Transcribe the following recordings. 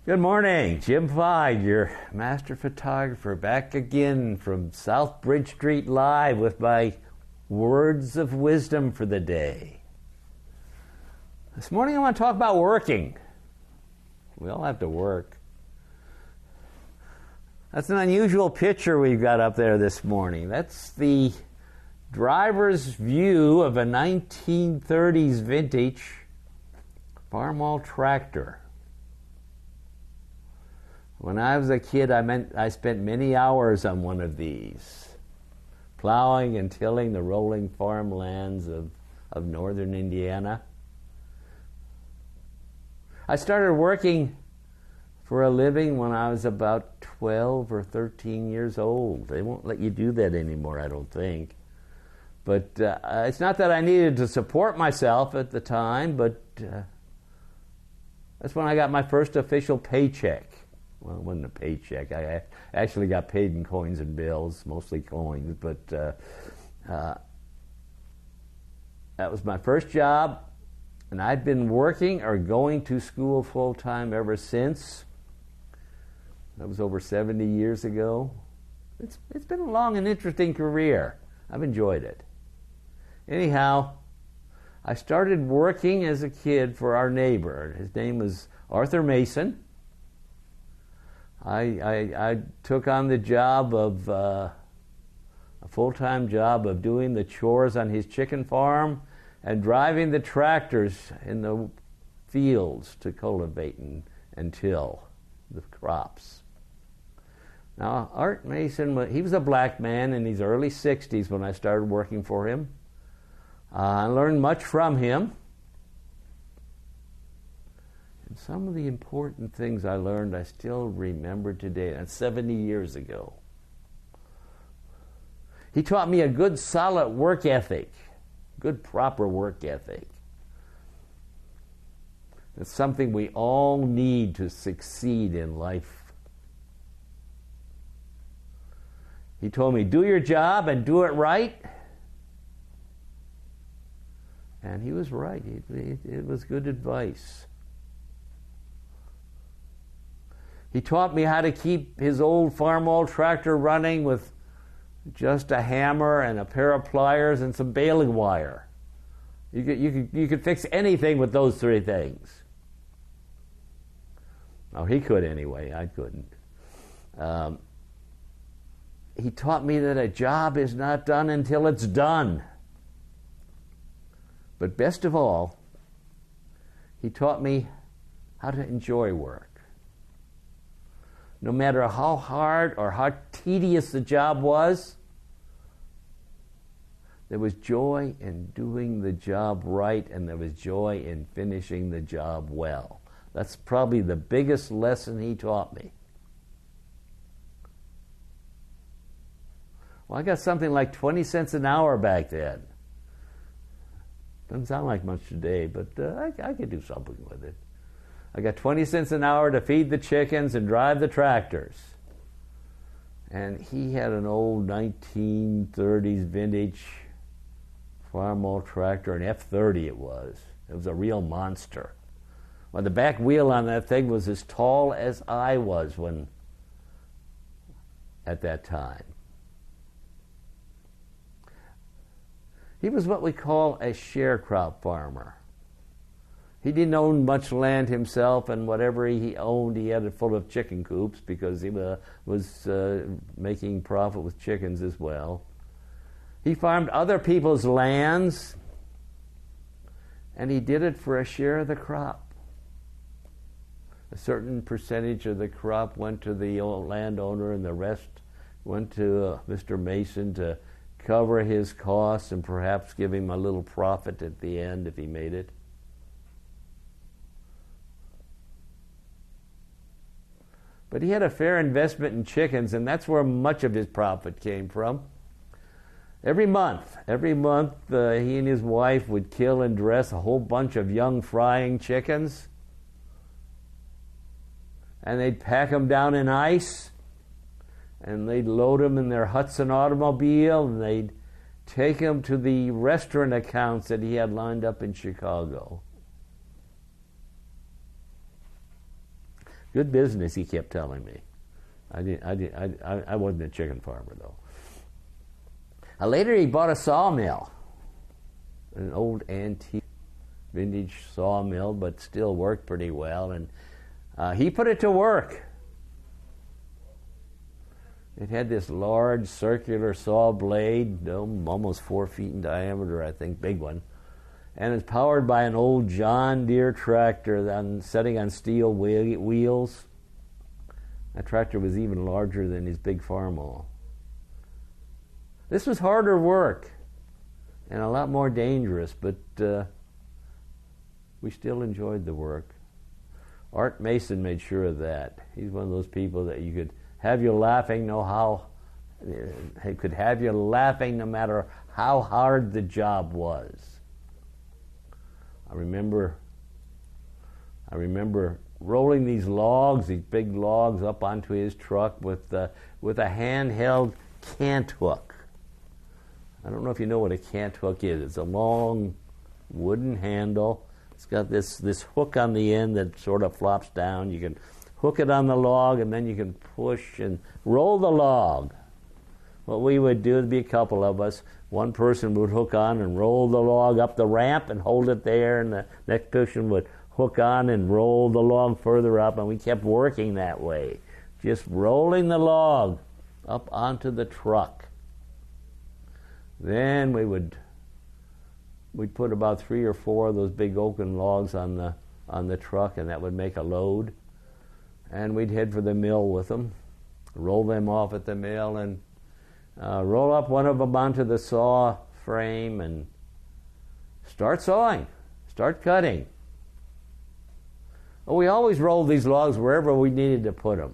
Good morning, Jim Feig, your master photographer, back again from South Bridge Street Live with my words of wisdom for the day. This morning I want to talk about working. We all have to work. That's an unusual picture we've got up there this morning. That's the driver's view of a 1930s vintage farmall tractor. When I was a kid, I spent many hours on one of these, plowing and tilling the rolling farmlands of northern Indiana. I started working for a living when I was about 12 or 13 years old. They won't let you do that anymore, I don't think. But it's not that I needed to support myself at the time, but that's when I got my first official paycheck. Well, it wasn't a paycheck. I actually got paid in coins and bills, mostly coins, but that was my first job, and I'd been working or going to school full-time ever since. That was over 70 years ago. It's been a long and interesting career. I've enjoyed it. Anyhow, I started working as a kid for our neighbor. His name was Arthur Mason. I took on the job of a full-time job of doing the chores on his chicken farm and driving the tractors in the fields to cultivate and till the crops. Now, Art Mason, he was a black man in his early 60s when I started working for him. I learned much from him. And some of the important things I learned I still remember today. That's 70 years ago. He taught me a good, solid work ethic, good, proper work ethic. It's something we all need to succeed in life. He told me, do your job and do it right. And he was right. It was good advice. He taught me how to keep his old farmall tractor running with just a hammer and a pair of pliers and some baling wire. You could fix anything with those three things. Oh, he could anyway. I couldn't. He taught me that a job is not done until it's done. But best of all, he taught me how to enjoy work. No matter how hard or how tedious the job was, there was joy in doing the job right, and there was joy in finishing the job well. That's probably the biggest lesson he taught me. Well, I got something like 20 cents an hour back then. Doesn't sound like much today, but I could do something with it. I got 20 cents an hour to feed the chickens and drive the tractors. And he had an old 1930s vintage farmall tractor, an F30 it was. It was a real monster. Well, the back wheel on that thing was as tall as I was at that time. He was what we call a sharecrop farmer. He didn't own much land himself, and whatever he owned, he had it full of chicken coops because he was making profit with chickens as well. He farmed other people's lands, and he did it for a share of the crop. A certain percentage of the crop went to the landowner, and the rest went to Mr. Mason to cover his costs and perhaps give him a little profit at the end if he made it. But he had a fair investment in chickens, and that's where much of his profit came from. Every month, he and his wife would kill and dress a whole bunch of young frying chickens, and they'd pack them down in ice, and they'd load them in their Hudson automobile, and they'd take them to the restaurant accounts that he had lined up in Chicago. Good business, he kept telling me. I wasn't a chicken farmer, though. Later, he bought a sawmill, an old antique vintage sawmill, but still worked pretty well, and he put it to work. It had this large circular saw blade, almost 4 feet in diameter, I think, big one, and it's powered by an old John Deere tractor setting on steel wheels. That tractor was even larger than his big farmall. This was harder work and a lot more dangerous, but we still enjoyed the work. Art Mason made sure of that. He's one of those people that you could have you laughing, he could have you laughing no matter how hard the job was. I remember rolling these big logs, up onto his truck with a handheld cant hook. I don't know if you know what a cant hook is. It's a long wooden handle. It's got this hook on the end that sort of flops down. You can hook it on the log, and then you can push and roll the log. What we would do, would be a couple of us. One person would hook on and roll the log up the ramp and hold it there, and the next person would hook on and roll the log further up, and we kept working that way, just rolling the log up onto the truck. Then we'd put about 3 or 4 of those big oaken logs on the truck, and that would make a load. And we'd head for the mill with them, roll them off at the mill, and roll up one of them onto the saw frame and start sawing, start cutting. Well, we always rolled these logs wherever we needed to put them.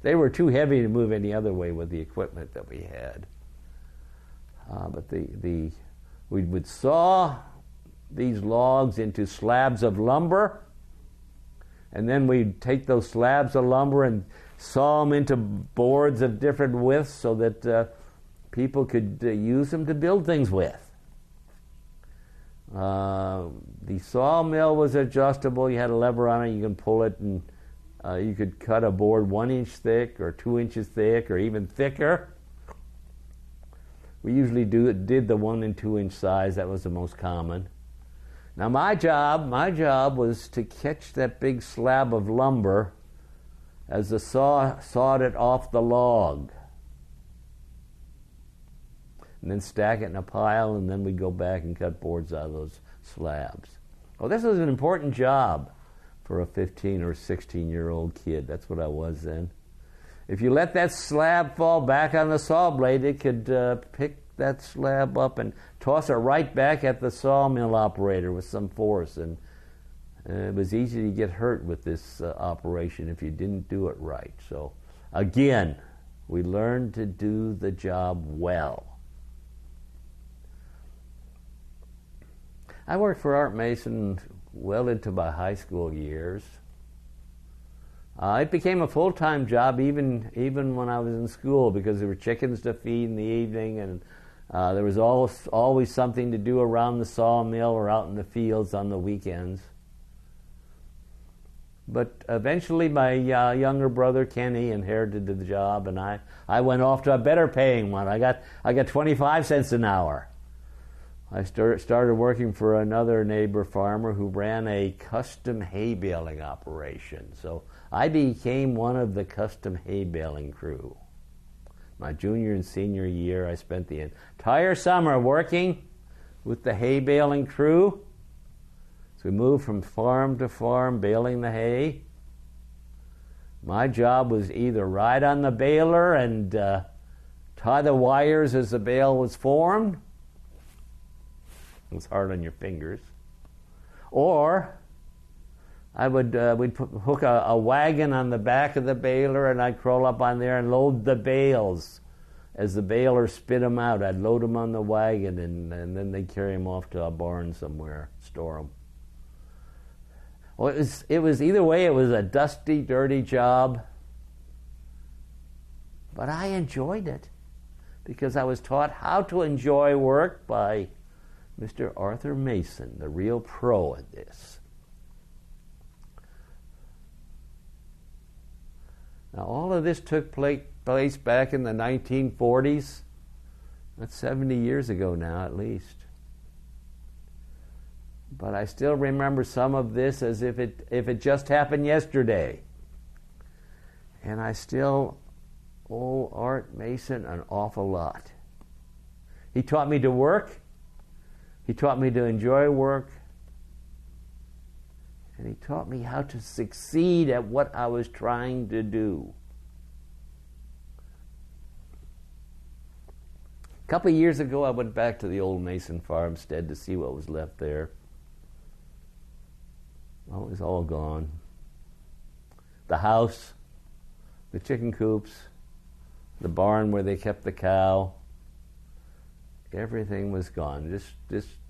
They were too heavy to move any other way with the equipment that we had. But we would saw these logs into slabs of lumber, and then we'd take those slabs of lumber and saw them into boards of different widths so that people could use them to build things with. The sawmill was adjustable. You had a lever on it. You can pull it, and you could cut a board 1 inch thick or 2 inches thick or even thicker. We usually did the 1 and 2 inch size. That was the most common. Now my job was to catch that big slab of lumber as the saw sawed it off the log, and then stack it in a pile, and then we'd go back and cut boards out of those slabs. Well, this was an important job for a 15 or 16-year-old kid. That's what I was then. If you let that slab fall back on the saw blade, it could pick that slab up and toss it right back at the sawmill operator with some force, and it was easy to get hurt with this operation if you didn't do it right. So again, we learned to do the job well. I worked for Art Mason well into my high school years. It became a full-time job even when I was in school, because there were chickens to feed in the evening, and there was always something to do around the sawmill or out in the fields on the weekends. But eventually my younger brother Kenny inherited the job, and I went off to a better paying one. I got 25 cents an hour. I started working for another neighbor farmer who ran a custom hay baling operation. So I became one of the custom hay baling crew. My junior and senior year, I spent the entire summer working with the hay baling crew. So we moved from farm to farm baling the hay. My job was either ride on the baler and tie the wires as the bale was formed. It was hard on your fingers. Or we'd hook a wagon on the back of the baler, and I'd crawl up on there and load the bales. As the baler spit them out, I'd load them on the wagon, and then they'd carry them off to a barn somewhere, store them. Well, it was either way, it was a dusty, dirty job. But I enjoyed it because I was taught how to enjoy work by Mr. Arthur Mason, the real pro at this. of this took place back in the 1940s. That's 70 years ago now, at least. But I still remember some of this as if it just happened yesterday. And I still owe Art Mason an awful lot. He taught me to work. He taught me to enjoy work. And he taught me how to succeed at what I was trying to do. A couple of years ago, I went back to the old Mason farmstead to see what was left there. Well, it was all gone. The house, the chicken coops, the barn where they kept the cow, everything was gone.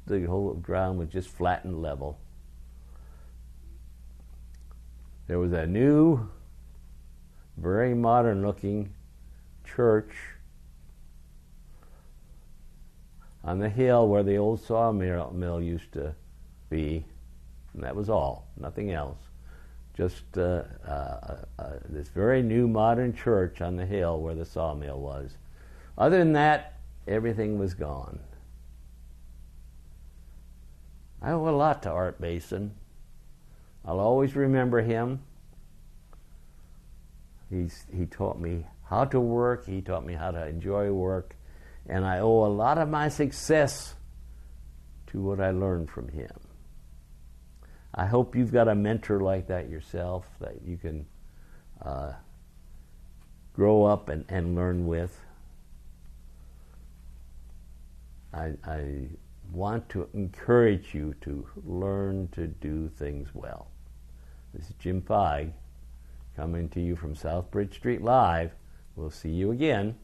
The whole ground was just flat and level. There was a new, very modern-looking church on the hill where the old sawmill used to be, and that was all, nothing else. Just this very new modern church on the hill where the sawmill was. Other than that, everything was gone. I owe a lot to Art Mason. I'll always remember him. He taught me how to work. He taught me how to enjoy work. And I owe a lot of my success to what I learned from him. I hope you've got a mentor like that yourself that you can grow up and learn with. I want to encourage you to learn to do things well. This is Jim Feig coming to you from South Bridge Street Live. We'll see you again